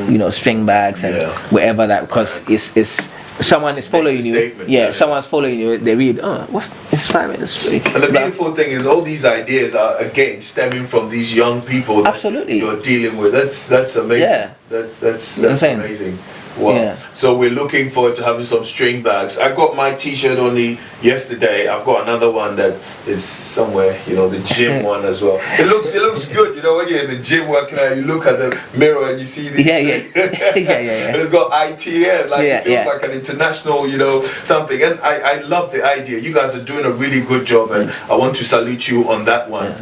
you know, string bags and whatever that, because it's someone is following you. Someone's following you. They read, what's inspiring this story? And the beautiful thing is, all these ideas are again stemming from these young people that you're dealing with. That's amazing. Yeah. That's amazing. Wow. Yeah. So we're looking forward to having some string bags. I got my t-shirt only yesterday. I've got another one that is somewhere, you know, the gym one as well. It looks good, you know, when you're in the gym working out, you look at the mirror and you see these yeah. And it's got ITN, like it feels like an international, you know, something. And I love the idea. You guys are doing a really good job, and I want to salute you on that one.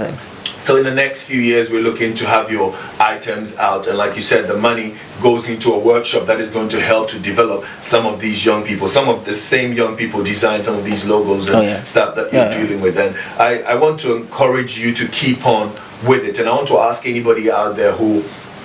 So in the next few years, we're looking to have your items out, and like you said, the money goes into a workshop that is going to help to develop some of these young people. Some of the same young people design some of these logos and stuff that you're dealing with. And I want to encourage you to keep on with it. And I want to ask anybody out there who,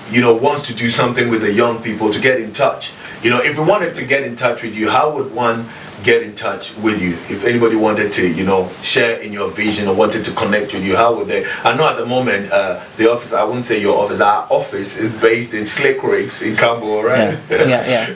you know, wants to do something with the young people to get in touch. You know, if we wanted to get in touch with you, how would one get in touch with you? If anybody wanted to, you know, share in your vision or wanted to connect with you, how would they? I know at the moment, the office, I wouldn't say your office, our office is based in Slick Rigs in Campbell, right? Yeah.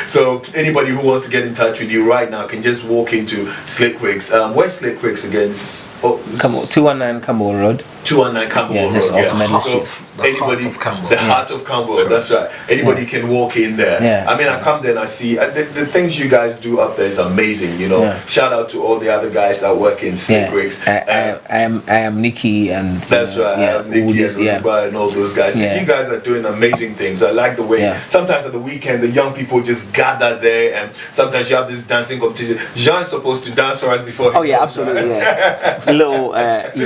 So anybody who wants to get in touch with you right now can just walk into Slick Rigs. Where's Slick Rigs again? 219 Campbell Road. 219 Campbell Road, So anybody, the heart of Campbell, that's right. Anybody can walk in there. I mean, I come there and I see the things you guys do up there is amazing, you know. Shout out to all the other guys that work in Slick Rigs. I am Nikki, and that's right. I am Nikki and Ruba and all those guys. You guys are doing amazing things. I like the way sometimes at the weekend the young people just gather there, and sometimes you have this dancing competition. Jean's supposed to dance for us before he goes, absolutely. A little,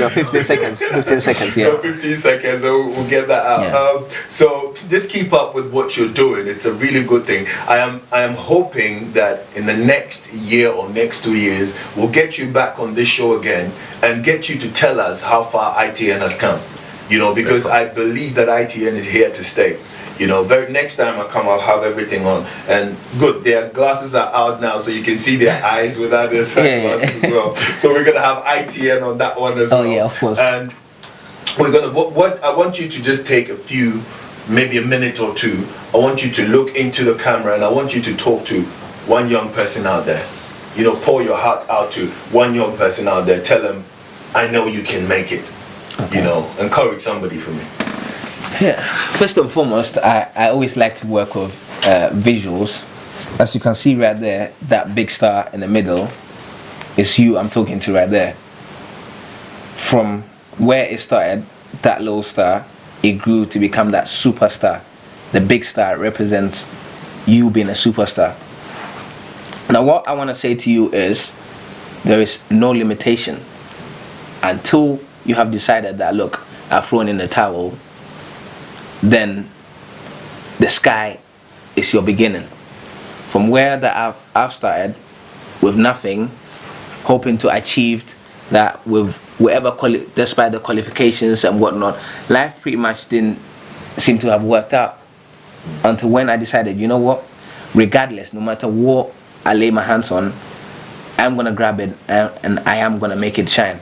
15 seconds. 15 seconds, So 15 seconds, so we'll get that out. So just keep up with what you're doing. It's a really good thing. I am hoping that in the next year or next 2 years, we'll get you back on this show again and get you to tell us how far ITN has come. You know, because I believe that ITN is here to stay. You know, next time I come, I'll have everything on. And good, their glasses are out now, so you can see their eyes without their sunglasses as well. So we're gonna have ITN on that one as well. Yeah, of course. And we're gonna. What I want you to just take maybe a minute or two. I want you to look into the camera, and I want you to talk to one young person out there. You know, pour your heart out to one young person out there. Tell them, I know you can make it. You know, encourage somebody for me. Yeah. First and foremost, I always like to work with visuals. As you can see right there, that big star in the middle is you I'm talking to right there. From where it started, that little star, it grew to become that superstar. The big star represents you being a superstar. Now what I want to say to you is, there is no limitation until you have decided that, look, I've thrown in the towel, then the sky is your beginning. From where that I've started with nothing, hoping to achieve that with whatever, despite the qualifications and whatnot, life pretty much didn't seem to have worked out until when I decided, you know what, regardless, no matter what I lay my hands on, I'm gonna grab it and I am gonna make it shine.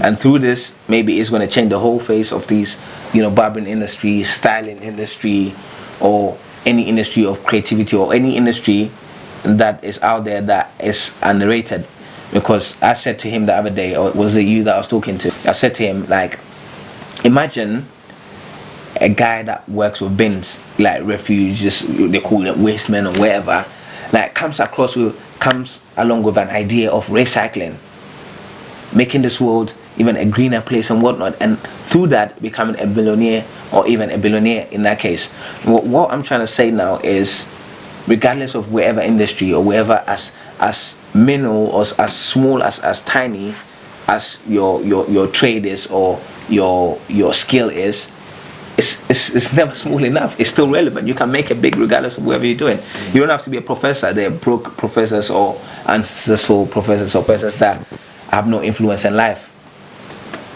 And through this, maybe it's gonna change the whole face of these, barbering industry, styling industry, or any industry of creativity, or any industry that is out there that is underrated. Because I said to him the other day, or was it you that I was talking to? I said to him, like, imagine a guy that works with bins, like refuges, they call it waste men or whatever, like comes along with an idea of recycling, making this world even a greener place and whatnot, and through that becoming a billionaire or even a billionaire in that case. What I'm trying to say now is, regardless of wherever industry or wherever as minimal or as small as tiny as your trade is or your skill is, it's never small enough. It's still relevant. You can make it big regardless of whatever you're doing. You don't have to be a professor. They're broke professors or unsuccessful professors or persons that have no influence in life.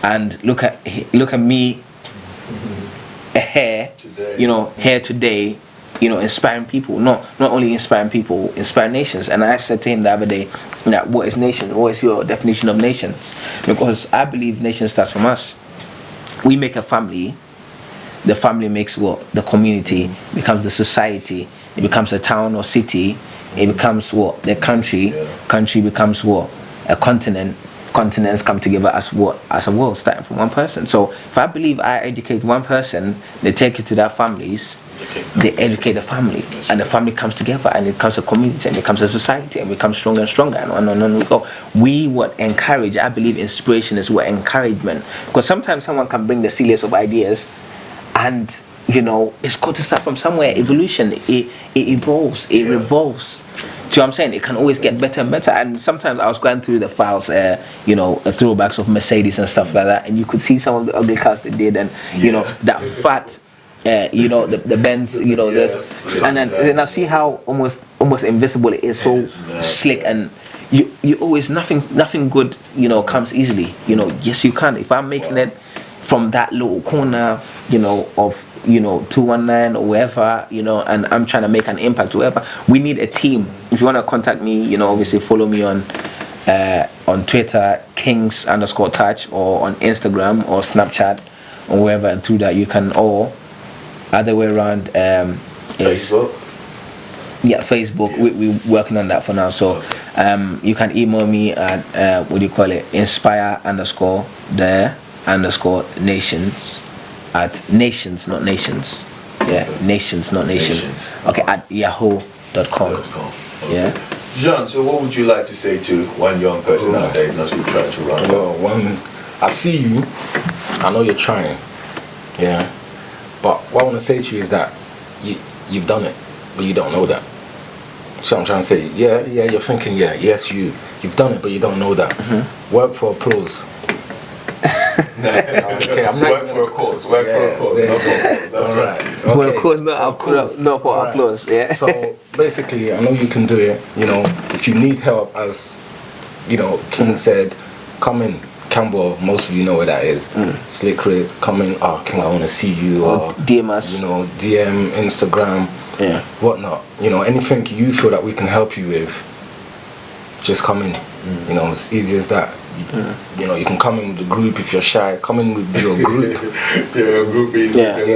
And look at me here, here today, inspiring people. Not only inspiring people, inspiring nations. And I said to him the other day, what is nation? What is your definition of nations? Because I believe nation starts from us. We make a family. The family makes what? The community, becomes the society. It becomes a town or city. It becomes what? The country. Country becomes what? A continent. Continents come together as what? As a world, starting from one person. So if I believe I educate one person, they take it to their families, they educate the family, and the family comes together, and it becomes a community, and it becomes a society, and becomes stronger and stronger, and on we go. We would encourage. I believe inspiration is what encouragement, because sometimes someone can bring the silliest of ideas, and it's got to start from somewhere. Evolution, it evolves, it revolves. Do you know what I'm saying? It can always get better and better. And sometimes I was going through the files, throwbacks of Mercedes and stuff like that, and you could see some of the ugly cars they did, and that fat, the Benz, and then I see how almost invisible it is, so slick, and you always nothing good comes easily. Yes you can. If I'm making it from that little corner, of 219 or wherever, and I'm trying to make an impact, wherever. We need a team. If you want to contact me, obviously follow me on Twitter, Kings_Touch, or on Instagram or Snapchat or wherever, and through that you can, or other way around, Facebook. Facebook. We're working on that for now. So you can email me at inspire_the_nations at nations, not nations. Nations, not nations. Okay, at yahoo.com. Yeah. Jean, so what would you like to say to one young person out there as we try to run? Well, when I see you, I know you're trying. Yeah. But what I want to say to you is that you've done it, but you don't know that. So I'm trying to say, you're thinking, yes, you've done it, but you don't know that. Mm-hmm. Work for applause. Okay, I'm not work for a cause. Work for a cause. No applause. That's right. Okay. For a cause, not for applause. Yeah. So basically, I know you can do it. If you need help, as King said, come in. Campbell, most of you know where that is. Slick Rit, come in. King, I want to see you. Or DM us. DM, Instagram, whatnot. Anything you feel that we can help you with, just come in. It's easy as that. You can come in with the group if you're shy. Come in with your group.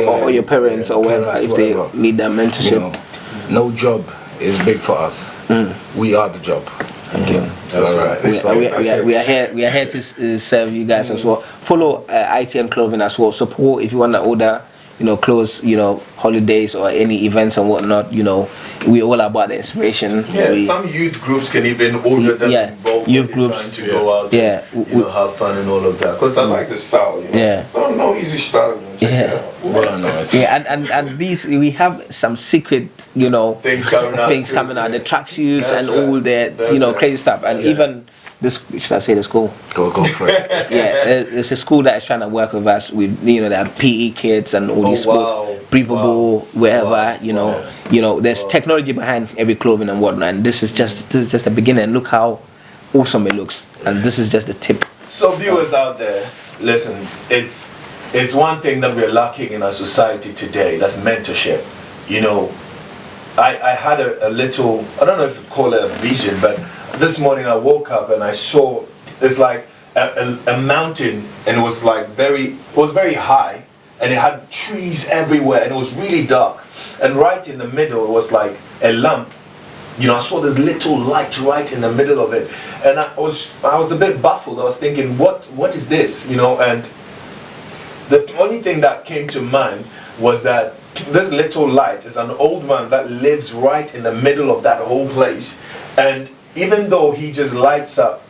Or your parents or whatever, if they need that mentorship. No job is big for us. We are the job. Okay. That's right. We are here to serve you guys as well. Follow ITM Clothing as well. Support if you want to order clothes, holidays or any events and whatnot. We all about the inspiration. Some youth groups can even order them. Youth groups trying to go out. Have fun and all of that. Because I like the style. No easy style. And these we have some secret, things coming out. The tracksuits and all the crazy stuff, and even this, should I say the school? Go for it. Yeah, it's a school that is trying to work with us with, you know, there are PE kids and all these sports, wow. breathable, wherever, Wow. you know, there's technology behind every clothing and whatnot, and this is just the beginning. Look how awesome it looks, and this is just the tip. So viewers out there, listen, it's one thing that we're lacking in our society today, that's mentorship. You know, I had a little, I don't know if you call it a vision, but this morning I woke up and I saw, it's like a mountain, and it was like very high, and it had trees everywhere, and it was really dark, and right in the middle was like a lamp. You know, I saw this little light right in the middle of it, and I was a bit baffled. I was thinking, what is this? You know, and the only thing that came to mind was that this little light is an old man that lives right in the middle of that whole place, and even though he just lights up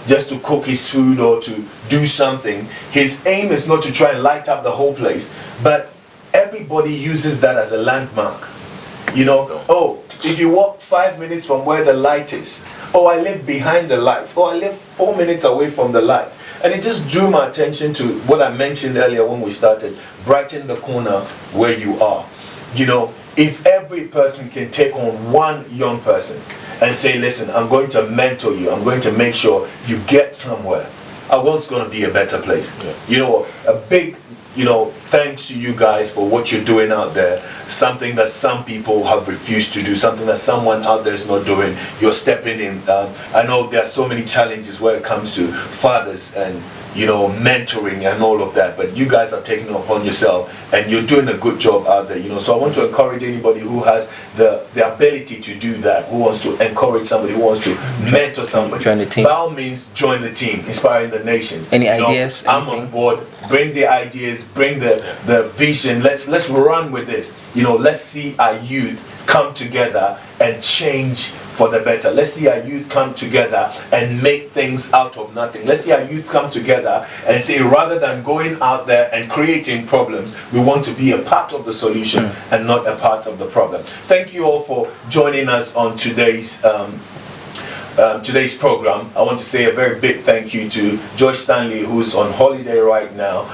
just to cook his food or to do something, his aim is not to try and light up the whole place, but everybody uses that as a landmark. You know, oh, if you walk 5 minutes from where the light is, oh, I live behind the light, oh, I live 4 minutes away from the light. And it just drew my attention to what I mentioned earlier when we started, brighten the corner where you are. You know, if every person can take on one young person and say, listen, I'm going to mentor you, I'm going to make sure you get somewhere, our world's going to be a better place. Yeah. You know, a big, you know, thanks to you guys for what you're doing out there. Something that some people have refused to do, something that someone out there is not doing, you're stepping in. I know there are so many challenges where it comes to fathers and, you know, mentoring and all of that, but you guys are taking it upon yourself and you're doing a good job out there, you know. So I want to encourage anybody who has the ability to do that, who wants to encourage somebody, who wants to mentor somebody, join the team. by all means join the team, inspiring the nations. Any You know, ideas? I'm Anything? on board. Bring the ideas, bring the vision. Let's run with this. You know, let's see our youth come together and change for the better. Let's see our youth come together and make things out of nothing. Let's see our youth come together and say, rather than going out there and creating problems, we want to be a part of the solution and not a part of the problem. Thank you all for joining us on today's program. I want to say a very big thank you to Stanley, who's on holiday right now.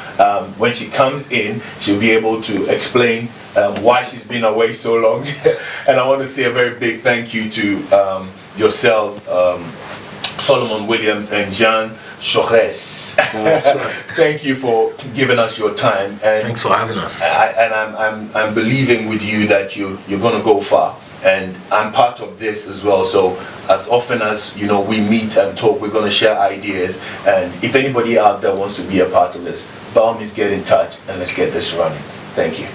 When she comes in, she'll be able to explain why she's been away so long. And I want to say a very big thank you to yourself, Solomon Williams, and Jun15. Thank you for giving us your time. And Thanks for having us. I'm believing with you that you're going to go far. And I'm part of this as well, so as often as, you know, we meet and talk, we're going to share ideas, and if anybody out there wants to be a part of this, by all means get in touch and let's get this running. Thank you.